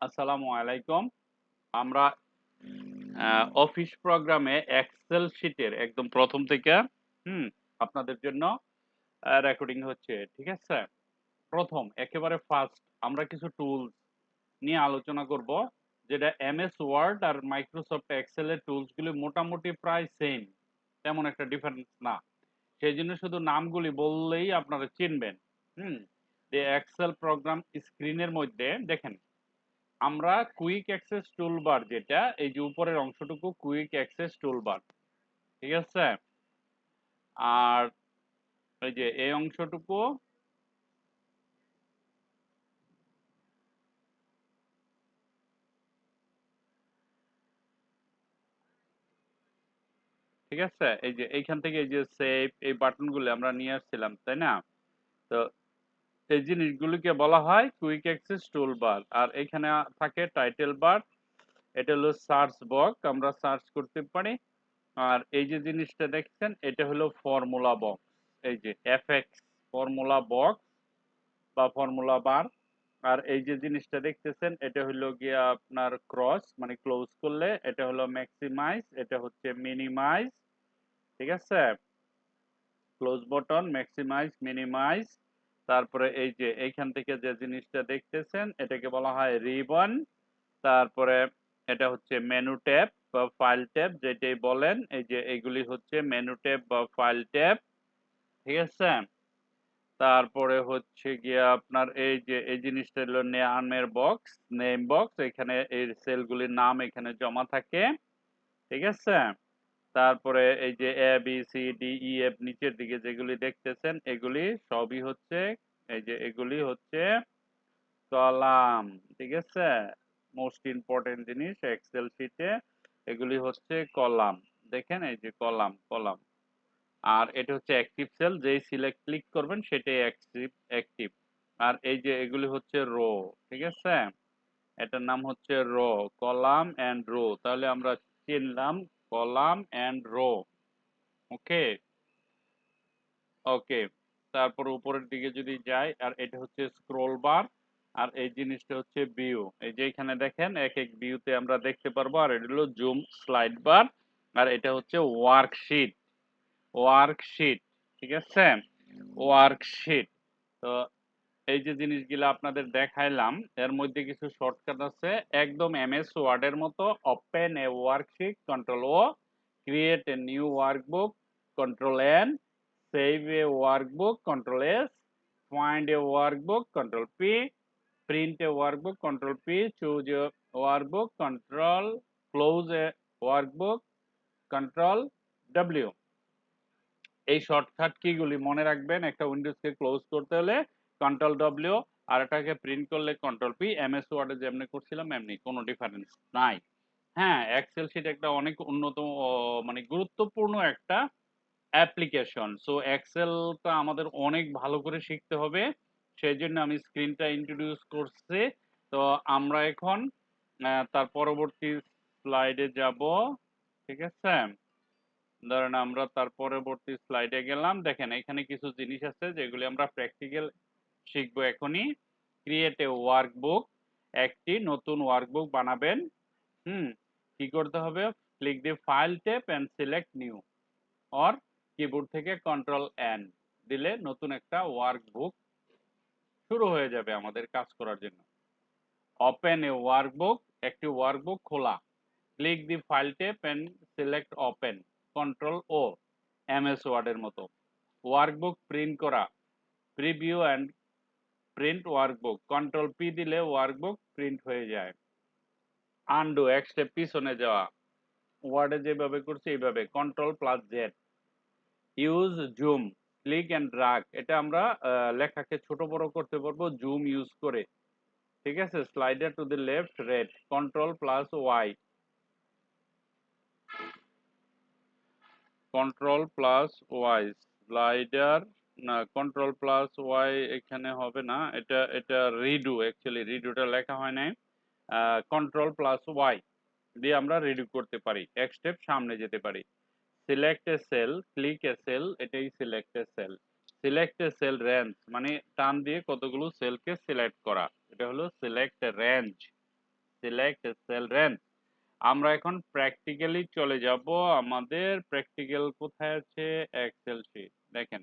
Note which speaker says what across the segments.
Speaker 1: আসসালামু আলাইকুম। আমরা অফিস প্রোগ্রামে এক্সেল শিটের একদম প্রথম থেকে হুম আপনাদের জন্য রেকর্ডিং হচ্ছে, ঠিক আছে? প্রথম একেবারে ফার্স্ট আমরা কিছু টুলস নিয়ে আলোচনা করব, যেটা এমএস ওয়ার্ড আর মাইক্রোসফট এক্সেল এর টুলস গুলি মোটামুটি প্রায় সেম, তেমন একটা ডিফারেন্স না। সেই জন্য শুধু নামগুলি বললেই আপনারা চিনবেন। হুম যে এক্সেল প্রোগ্রাম স্ক্রিনের মধ্যে দেখেন, আমরা কুইক অ্যাক্সেস টুলবার, যেটা এই যে উপরের অংশটুকু কুইক অ্যাক্সেস টুলবার, ঠিক আছে? আর এই যে এই অংশটুকু ঠিক আছে, এই যে এইখান থেকে এই যে সেভ এই বাটনগুলো আমরা নিয়ে আসছিলাম, তাই না? তো এই জিনিসগুলিকে বলা হয় কুইক অ্যাক্সেস টুলবার। আর এখানে থাকে টাইটেল বার, এটা হলো সার্চ বক্স, আমরা সার্চ করতে পারি। আর এই যে জিনিসটা দেখছেন, এটা হলো ফর্মুলা বক্স, এই যে এফএক্স ফর্মুলা বক্স বা ফর্মুলা বার। আর এই যে জিনিসটা দেখতেছেন, এটা হলো গিয়ে আপনার ক্রস, মানে ক্লোজ করলে এটা হলো ম্যাক্সিমাইজ, এটা হচ্ছে মিনিমাইজ, ঠিক আছে? Close button, maximize, minimize. তারপরে এই যে এইখান থেকে যে জিনিসটা দেখতেছেন, এটাকে বলা হয় রিবন। তারপরে এটা হচ্ছে মেনু ট্যাব বা ফাইল ট্যাব, যেটাই বলেন, এই যে এইগুলি হচ্ছে মেনু ট্যাব বা ফাইল ট্যাব, ঠিক আছে? তারপরে হচ্ছে গিয়ে আপনার এই যে এই জিনিসটা হলো নামের বক্স, নেম বক্স, এখানে এই সেলগুলির নাম এখানে জমা থাকে, ঠিক আছে? তারপরে এই যে A B C D E F নিচের দিকে যেগুলি দেখতেছেন, এগুলি সবই হচ্ছে, এই যে এগুলি হচ্ছে কলাম, ঠিক আছে? মোস্ট ইম্পর্টেন্ট জিনিস এক্সেল শিটে, এগুলি হচ্ছে কলাম। দেখেন এই যে কলাম কলাম। আর এটা হচ্ছে অ্যাক্টিভ সেল, যেই সিলেক্ট ক্লিক করবেন সেটাই অ্যাক্টিভ। আর এই যে এগুলি হচ্ছে রো, ঠিক আছে? এটার নাম হচ্ছে রো, কলাম এন্ড রো। তাহলে আমরা চিনলাম কলাম এন্ড রো। ওকে ওকে। তারপর উপরের দিকে যদি যাই, আর এটা হচ্ছে স্ক্রোল বার। আর এই জিনিসটা হচ্ছে ভিউ, এই যে এখানে দেখেন এক এক ভিউতে আমরা দেখতে পারবো। আর এটা হলো জুম স্লাইড বার। আর এটা হচ্ছে ওয়ার্কশিট, ওয়ার্কশিট, ঠিক আছে? ওয়ার্কশিট। তো এই যে জিনিসগুলো আপনাদের দেখাইলাম, এর মধ্যে কিছু শর্টকাট আছে, একদম এমএস ওয়ার্ডের মতো। Open a worksheet, control O, create a new workbook, control N, save a workbook, control S, find a workbook, control P, print a workbook, control P, choose a workbook, control, close a workbook, control W। এই shortcut কিগুলি মনে রাখবেন, একটা উইন্ডোজকে close করতে হলে control W, আর এটাকে print করলে control P. MS ওয়ার্ডে যেমনি করছিলাম এমনি, কোনো ডিফারেন্স নাই। হ্যাঁ, এক্সেল শিট একটা অনেক উন্নত মানে গুরুত্বপূর্ণ একটা অ্যাপ্লিকেশন। সো এক্সেলটা আমাদের অনেক ভালো করে শিখতে হবে, সেই জন্য আমি স্ক্রিনটা ইন্ট্রোডিউস করছি। তো আমরা এখন তার পরবর্তী স্লাইডে যাব, ঠিক আছে? ধরেন আমরা তার পরবর্তী স্লাইডে গেলাম। দেখেন এখানে কিছু জিনিস আছে যেগুলি আমরা প্র্যাকটিক্যাল শিখবো এখনই। ক্রিয়েট এ ওয়ার্কবুক, একটি নতুন ওয়ার্কবুক বানাবেন। হুম কি করতে হবে? Click the file tab and select new, or keyboard থেকে কন্ট্রোল এন দিলে নতুন একটা ওয়ার্কবুক শুরু হয়ে যাবে আমাদের কাজ করার জন্য। ওপেন এ ওয়ার্কবুক, একটি ওয়ার্কবুক খোলা। Click the file tab and select open, control O, MS ওয়ার্ডের মতো। ওয়ার্কবুক প্রিন্ট করা, preview and print workbook, control P দিলে ওয়ার্কবুক প্রিন্ট হয়ে যায়। আনডু, এক স্টেপ পিছনে যাওয়া, ওয়ার্ডে যেভাবে করছি এইভাবে, control plus Z. Use zoom, click and drag, এটা আমরা লেখাকে ছোট বড় করতে পারবো জুম ইউজ করে, ঠিক আছে? Slider to the left red, control plus Y, control plus Y slider, না কন্ট্রোল প্লাস ওয়াই এখানে হবে না, এটা এটা রিডু, অ্যাকচুয়ালি রিডুটা লেখা হয় নাই। কন্ট্রোল প্লাস ওয়াই দিয়ে আমরা রিডু করতে পারি, এক স্টেপ সামনে যেতে পারি। Select a cell, click a cell, এটাই select a cell. Select a cell range, মানে টান দিয়ে কতগুলো সেলকে সিলেক্ট করা, এটা হলো select range, select cell range. আমরা এখন প্র্যাকটিক্যালি চলে যাব। আমাদের প্র্যাকটিক্যাল কোথায় আছে? Excel sheet. দেখেন,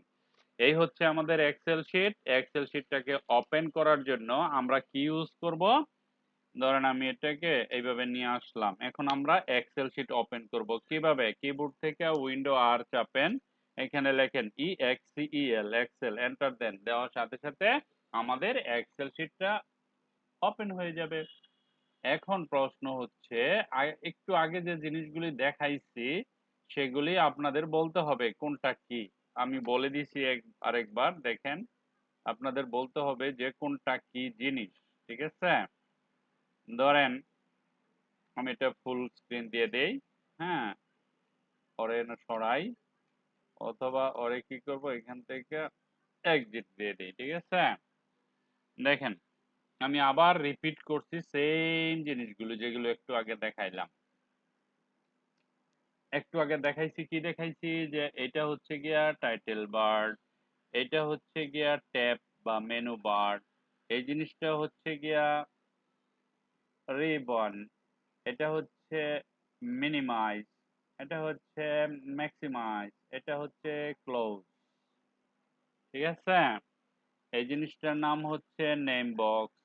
Speaker 1: এই হচ্ছে আমাদের এক্সেল শিট। এক্সেল শিটটাকে ওপেন করার জন্য আমরা কি ইউজ করব? ধরেন আমি এটাকে এইভাবে নিয়ে আসলাম। এখন আমরা এক্সেল শিট ওপেন করব কিভাবে? কিবোর্ড থেকে উইন্ডো আর চাপেন, এখানে লেখেন EXCEL এক্সেল, এন্টার দেন। দেওয়ার সাথে সাথে আমাদের এক্সেল শিটটা ওপেন হয়ে যাবে। এখন প্রশ্ন হচ্ছে, একটু আগে যে জিনিসগুলি দেখাইছি সেগুলি আপনাদের বলতে হবে কোনটা কি। আমি বলে দিছি আরেকবার, দেখেন আপনাদের বলতে হবে যে কোনটা কি জিনিস। ঠিক আছে, ধরেন আমি এটা ফুল স্ক্রিন দিয়ে দেই। হ্যাঁ, ওরে সরাই, অথবা ওরে কি করব, এখান থেকে এক্সিট দিয়ে দেই। ঠিক আছে, দেখেন আমি আবার রিপিট করছি সেম জিনিসগুলো যেগুলো একটু আগে দেখাইলাম। একটু আগে দেখাইছি কি দেখাইছি, যে এটা হচ্ছে গিয়া টাইটেল বার, এটা হচ্ছে গিয়া ট্যাব বা মেনু বার, এই জিনিসটা হচ্ছে গিয়া রিবন, এটা হচ্ছে মিনিমাইজ, এটা হচ্ছে ম্যাক্সিমাইজ, এটা হচ্ছে ক্লোজ। ঠিক আছে, এই জিনিসটার নাম হচ্ছে নেম বক্স,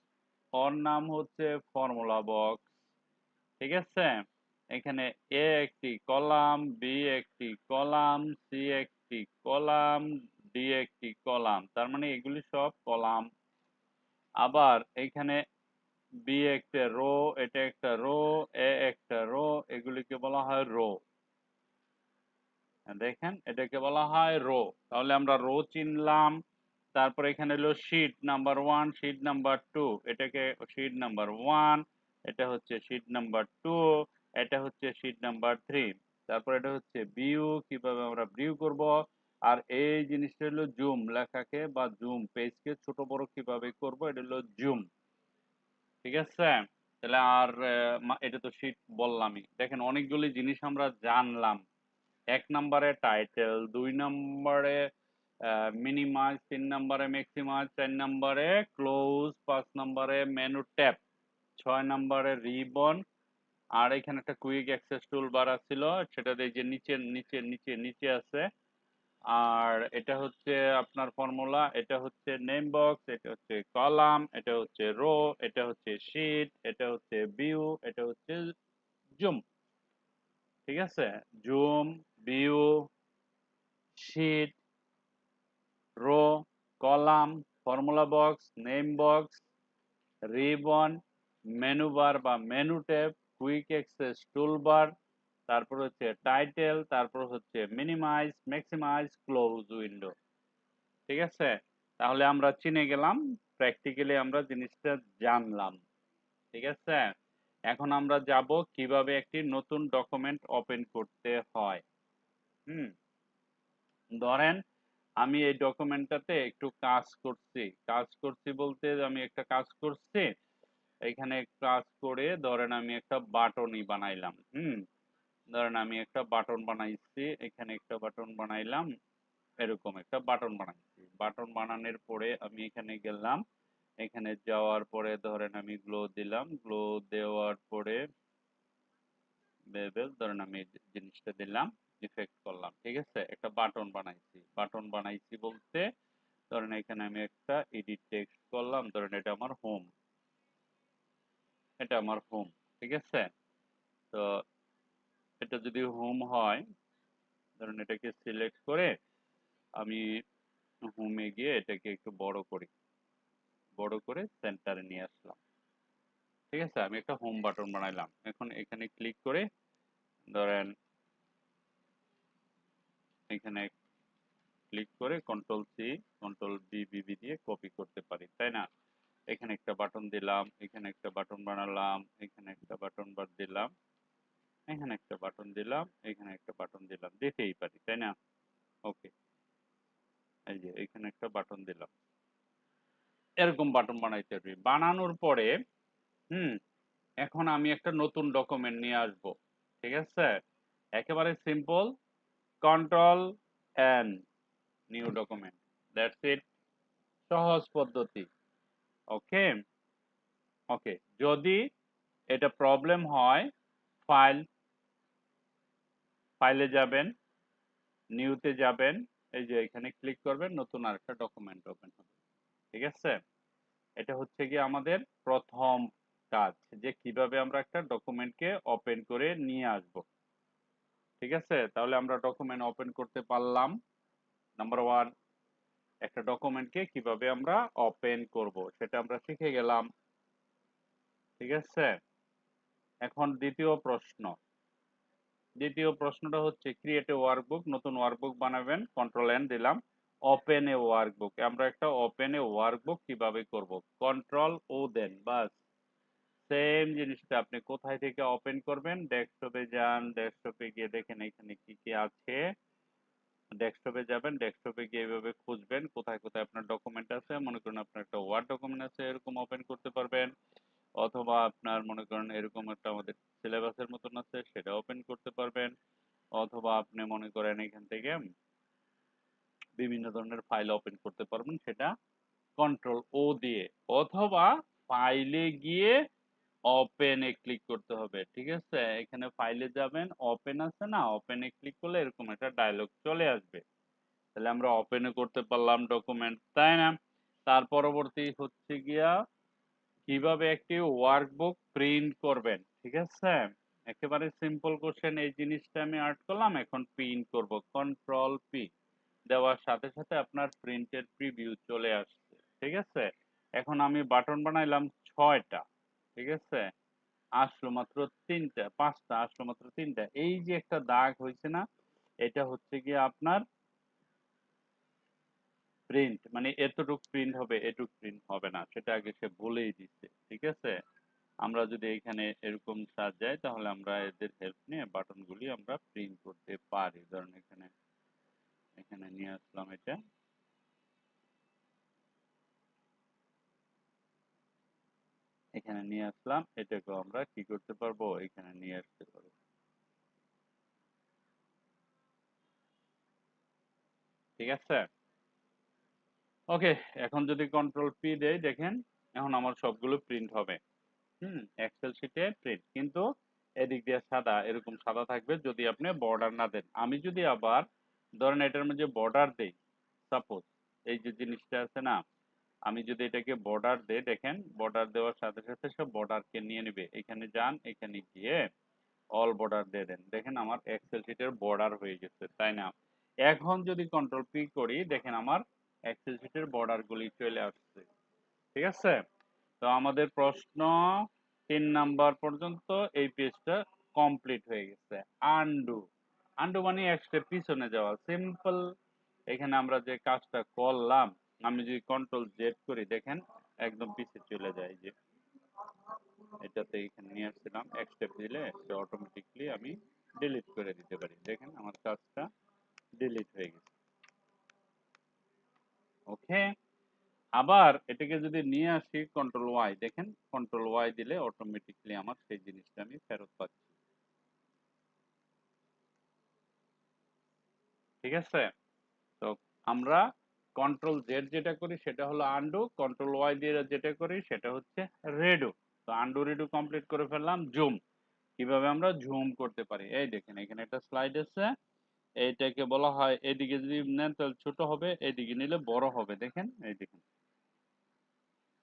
Speaker 1: ওর নাম হচ্ছে ফর্মুলা বক্স। ঠিক আছে, এখানে এ একটি কলাম, বি একটি কলাম, সি একটি কলাম, ডি একটি কলাম, তার মানে এগুলি সব কলাম। আবার এখানে বি একটা রো, এটা একটা রো, এ একটা রো, এগুলিকে বলা হয় রো। দেখেন এটাকে বলা হয় রো। তাহলে আমরা রো চিনলাম। তারপর এখানে হলো শীট নাম্বার 1, শীট নাম্বার 2, এটাকে শীট নাম্বার 1, এটা হচ্ছে শীট নাম্বার 2, এটা হচ্ছে শীট নাম্বার 3। তারপর এটা হচ্ছে ভিউ, কিভাবে আমরা ভিউ করব। আর এই জিনিসটা হলো জুম, লেখাকে বা জুম পেজকে ছোট বড় কিভাবে করব, এটা হলো জুম। ঠিক আছে, তাহলে আর এটা তো শীট বললামই। দেখেন অনেকগুলি জিনিস আমরা জানলাম। 1 নম্বরে টাইটেল, 2 নম্বরে মিনিমাইজ, 3 নম্বরে ম্যাক্সিমাইজ, 4 নম্বরে ক্লোজ, 5 নম্বরে মেনু ট্যাব, 6 নম্বরে রিবন। আর এখানে একটা কুইক অ্যাক্সেস টুল বার ছিল, সেটা দিয়ে যে নিচে নিচে নিচে নিচে আছে। আর এটা হচ্ছে আপনার ফর্মুলা, এটা হচ্ছে নেম বক্স, এটা হচ্ছে কলাম, এটা হচ্ছে রো, এটা হচ্ছে শীট, এটা হচ্ছে ভিউ, এটা হচ্ছে জুম। ঠিক আছে, zoom, view, sheet, row, column, formula box, name box, ribbon, menu bar বা menu tab, quick access toolbar, তারপর হচ্ছে টাইটেল, তারপর হচ্ছে মিনিমাইজ, ম্যাক্সিমাইজ, ক্লোজ উইন্ডো। ঠিক আছে, তাহলে আমরা চিনে গেলাম, প্র্যাকটিক্যালি আমরা জিনিসটা জানলাম। ঠিক আছে, এখন আমরা যাব কিভাবে একটি নতুন ডকুমেন্ট ওপেন করতে হয়। হুম, ধরেন আমি এই ডকুমেন্টটাতে একটু কাজ করছি বলতে আমি একটা কাজ করছি, এখানে কাজ করে ধরেন আমি একটা বাটনই বানাইলাম। ধরেন আমি একটা বাটন বানাইছি, এখানে একটা বাটন বানাইলাম, এরকম একটা বাটন বানাইছি। বাটন বানানোর পরে আমি এখানে গেলাম, এখানে যাওয়ার পরে ধরেন আমি গ্লো দিলাম, গ্লো দেওয়ার পরে বেবেল ধরেন আমি এই জিনিসটা দিলাম, ইফেক্ট করলাম। ঠিক আছে, একটা বাটন বানাইছি। বাটন বানাইছি বলতে ধরেন এখানে আমি একটা এডিট টেক্সট করলাম, ধরেন এটা আমার হোম, এটা আমার হোম। ঠিক আছে, তো এটা যদি হোম হয়, ধরেন এটাকে সিলেক্ট করে আমি হোমে গিয়ে এটাকে একটু বড় করি, বড় করে সেন্টারে নিয়ে আসলাম। ঠিক আছে, আমি একটা হোম বাটন বানাইলাম। এখন এখানে ক্লিক করে ধরেন এখানে ক্লিক করে কন্ট্রোল সি কন্ট্রোল বি দিয়ে কপি করতে পারি, তাই না? এখানে একটা বাটন দিলাম, এখানে একটা বাটন বানালাম, এখানে একটা বাটন বার দিলাম, এখানে একটা বাটন দিলাম, এখানে একটা বাটন দিলাম, দিতেই পারি, তাই না? ওকে, এই যে এখানে একটা বাটন দিলাম। এরকম বাটন বানাইতে পারি। বানানোর পরে হুম এখন আমি একটা নতুন ডকুমেন্ট নিয়ে আসব। ঠিক আছে, একেবারে simple, control N, new document, that's it, সহজ পদ্ধতি। ওকে, ওকে, যদি এটা প্রবলেম হয়, ফাইল, ফাইলে যাবেন, নিউতে যাবেন, এই যে এখানে ক্লিক করবেন, নতুন আরেকটা ডকুমেন্ট ওপেন হবে। ঠিক আছে, এটা হচ্ছে কি আমাদের প্রথম কাজ, যে কিভাবে আমরা একটা ডকুমেন্টকে ওপেন করে নিয়ে আসব। ঠিক আছে, তাহলে আমরা ডকুমেন্ট ওপেন করতে পারলাম। নাম্বার ওয়ান, একটা ডকুমেন্টকে কিভাবে আমরা ওপেন করব সেটা আমরা শিখে গেলাম। ঠিক আছে, এখন দ্বিতীয় প্রশ্নটা হচ্ছে ক্রিয়েট এ ওয়ার্কবুক, নতুন ওয়ার্কবুক বানাবেন, কন্ট্রোল এন দিলাম। ওপেন এ ওয়ার্কবুক, আমরা একটা ওপেন এ ওয়ার্কবুক কিভাবে করব, কন্ট্রোল ও দেন, বাস সেম জিনিসটা আপনি কোথায় থেকে ওপেন করবেন, ডেস্কটপে যান, ডেস্কটপে গিয়ে দেখেন এখানে কি কি আছে, ডেস্কটপে যাবেন, ডেস্কটপে গিয়ে এভাবে খুঁজবেন কোথায় কোথায় আপনার ডকুমেন্ট আছে। মনে করেন আপনার একটা ওয়ার্ড ডকুমেন্ট আছে, এরকম ওপেন করতে পারবেন, অথবা আপনার মনে করেন এরকম একটা আমাদের সিলেবাসের মতন আছে, সেটা ওপেন করতে পারবেন, অথবা আপনি মনে করেন এখান থেকে বিভিন্ন ধরনের ফাইল ওপেন করতে পারবেন, সেটা কন্ট্রোল ও দিয়ে, অথবা ফাইলে গিয়ে ওপেনে ক্লিক করতে হবে। ঠিক আছে, এখানে ফাইলে যাবেন, ওপেন আছে না, ওপেনে ক্লিক করলে এরকম একটা ডায়লগ চলে আসবে, তাহলে আমরা ওপেনে করতে পারলাম ডকুমেন্ট, তাই না? তার পরবর্তী হচ্ছে গিয়া কিভাবে একটি ওয়ার্কবুক প্রিন্ট করবেন। ঠিক আছে, একেবারে সিম্পল কোশ্চেন, এই জিনিসটা আমি আর্ট করলাম, এখন প্রিন্ট করব, কন্ট্রোল পি দেওয়ার সাথে সাথে আপনার প্রিন্টের প্রিভিউ চলে আসছে। ঠিক আছে, এখন আমি বাটন বানাইলাম 6টা। ঠিক আছে, আসলো মাত্র 3টা, 5টা আসলো মাত্র 3টা, এই যে একটা দাগ হয়েছে না, এটা হচ্ছে গিয়ে আপনার প্রিন্ট, মানে এতটুক প্রিন্ট হবে, এটুক প্রিন্ট হবে না, সেটা আগে সে বলেই দিচ্ছে। ঠিক আছে, আমরা যদি এখানে এরকম সাজাই, তাহলে আমরা এদের হেল্প নিয়ে বাটনগুলি আমরা প্রিন্ট করতে পারি। ধরুন এখানে এখানে নিয়ে আসলাম, এখানে নিয়ে আসলাম, এটাকেও আমরা কি করতে পারবো, এখানে নিয়ে আসতে পারবো। ঠিক আছে, ওকে, এখন যদি কন্ট্রোল পি দেই, দেখেন এখন আমার সবগুলো প্রিন্ট হবে। এক্সেল শিটে প্রিন্ট, কিন্তু এদিক দিয়ে সাদা, এরকম সাদা থাকবে যদি আপনি বর্ডার না দেন। আমি যদি আবার ধরেন এটার মধ্যে বর্ডার দেই, সাপোজ এই যে জিনিসটা আছে না, আমি যদি এটাকে বর্ডার দেই, দেখেন বর্ডার দেওয়ার সাথে সাথে সব বর্ডারকে নিয়ে নেবে, এখানে যান, এখানে গিয়ে অল বর্ডার দিয়ে দেন, দেখেন আমার এক্সেল শিটের বর্ডার হয়ে গেছে, তাই না? এখন যদি কন্ট্রোল পি করি, দেখেন আমার এক্সেল শিটের বর্ডার গুলি চলে আসছে। ঠিক আছে, তো আমাদের প্রশ্ন 3 নাম্বার পর্যন্ত এই পেজটা কমপ্লিট হয়ে গেছে। আন্ডু, আন্ডু মানে এক স্টেপ পিছনে যাওয়া, সিম্পল। এখানে আমরা যে কাজটা করলাম, আমি যদি কন্ট্রোল জেড করি, দেখেন একদম পিছে চলে যায়, যে এটাতে এখানে নিয়ে আসছিলাম, এক স্টেপ দিলে সে অটোমেটিকলি আমি ডিলিট করে দিতে পারি, দেখেন আমার কাজটা ডিলিট হয়ে গেছে। ওকে, আবার এটাকে যদি নিয়ে আসি কন্ট্রোল ওয়াই, দেখেন কন্ট্রোল ওয়াই দিলে অটোমেটিকলি আমার সেই জিনিসটা আমি ফেরত পাচ্ছি। ঠিক আছে, তো আমরা কন্ট্রোল জেড যেটা করি সেটা হলো আন্ডু, কন্ট্রোল ওয়াই দিয়ে যেটা করি সেটা হচ্ছে রেডো। তো আন্ডু রেডো কমপ্লিট করে ফেললাম। জুম, কিভাবে আমরা জুম করতে পারি, এই দেখেন এখানে একটা স্লাইড আছে, এইটাকে বলা হয়, এদিকে যদি নেন তাহলে ছোট হবে, এদিকে নিলে বড় হবে, দেখেন এই দেখেন,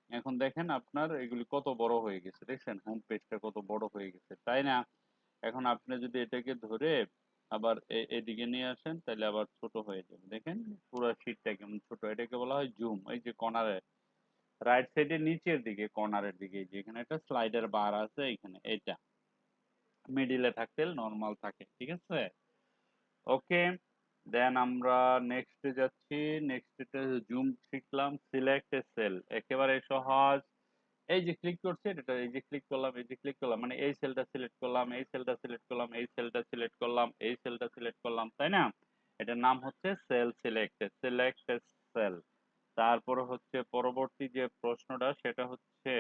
Speaker 1: এখন দেখেন আপনার এগুলি কত বড় হয়ে গেছে, দেখছেন হোম পেজটা কত বড় হয়ে গেছে, তাই না? এখন আপনি যদি এটাকে ধরে আবার এদিকে নিয়ে আসেন, তাহলে আবার ছোট হয়ে যাবে, দেখেন পুরো শীটটা কেমন ছোট, এটাকে বলা হয় জুম। এই যে কর্নারে রাইট সাইডে নিচের দিকে কর্নারের দিকে, যে এখানে একটা স্লাইডার বার আছে, এখানে এটা মিডিলে থাকতে নরমাল থাকে। ঠিক আছে, ওকে, দেন আমরা নেক্সটে যাচ্ছি। নেক্সটে জুম শিখলাম, সিলেক্ট এ সেল, একেবারে সহজ। এই যে ক্লিক করছি, এটা এই যে ক্লিক করলাম, এই যে ক্লিক করলাম, মানে এই সেলটা সিলেক্ট করলাম, এই সেলটা সিলেক্ট করলাম, এই সেলটা সিলেক্ট করলাম, এই সেলটা সিলেক্ট করলাম, তাই না? এটার নাম হচ্ছে সেল সিলেক্ট, সিলেক্ট সেল। তারপরে হচ্ছে পরবর্তী যে প্রশ্নটা, সেটা হচ্ছে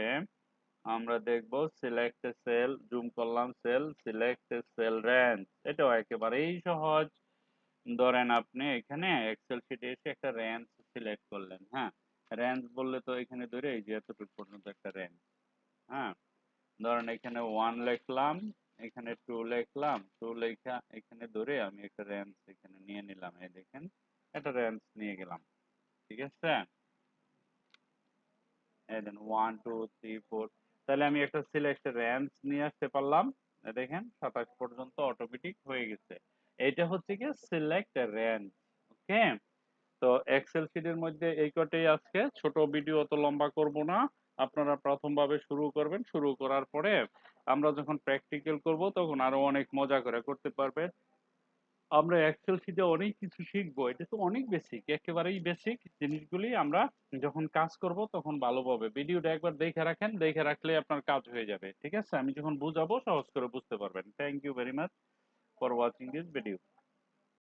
Speaker 1: আমরা দেখব সিলেক্ট সেল, জুম করলাম সেল, সিলেক্ট সেল রেঞ্জ, এটাও একেবারেই সহজ। ধরেন আপনি এখানে এক্সেল শিটে এসে একটা রেঞ্জ সিলেক্ট করলেন, হ্যাঁ, রেঞ্জ বললে তো এখানে ধরে এই যে এতটুকু পর্যন্ত একটা রেঞ্জ, হ্যাঁ, ধরেন এখানে 1 লিখলাম, এখানে 2 লিখলাম, 2 লেখা এখানে ধরে আমি একটা রেঞ্জ এখানে নিয়ে নিলাম। এই দেখেন একটা রেঞ্জ নিয়ে গেলাম, ঠিক আছে? এই দেন 1 2 3 4, তাহলে আমি একটা সিলেক্ট রেঞ্জ নিয়ে আসতে পারলাম। এই দেখেন 27 পর্যন্ত অটোমেটিক হয়ে গেছে। এটা হচ্ছে কি সিলেক্ট রেঞ্জ। ওকে, তো এক্সেল শিটের মধ্যে এই কটাই আজকে, ছোট ভিডিও অত লম্বা করব না। আপনারা প্রথম ভাবে শুরু করবেন, শুরু করার পরে আমরা যখন প্র্যাকটিক্যাল করব তখন আরো অনেক মজা করে করতে পারবেন। আমরা এক্সেল শিটে অনেক কিছু শিখবো, এটা তো অনেক বেসিক, একেবারেই বেসিক জিনিসগুলি আমরা যখন কাজ করব তখন ভালোভাবে ভিডিওটা একবার দেখে রাখেন, দেখে রাখলে আপনার কাজ হয়ে যাবে, ঠিক আছে? আমি যখন বুঝাবো সহজ করে বুঝতে পারবেন। Thank you very much for watching this video.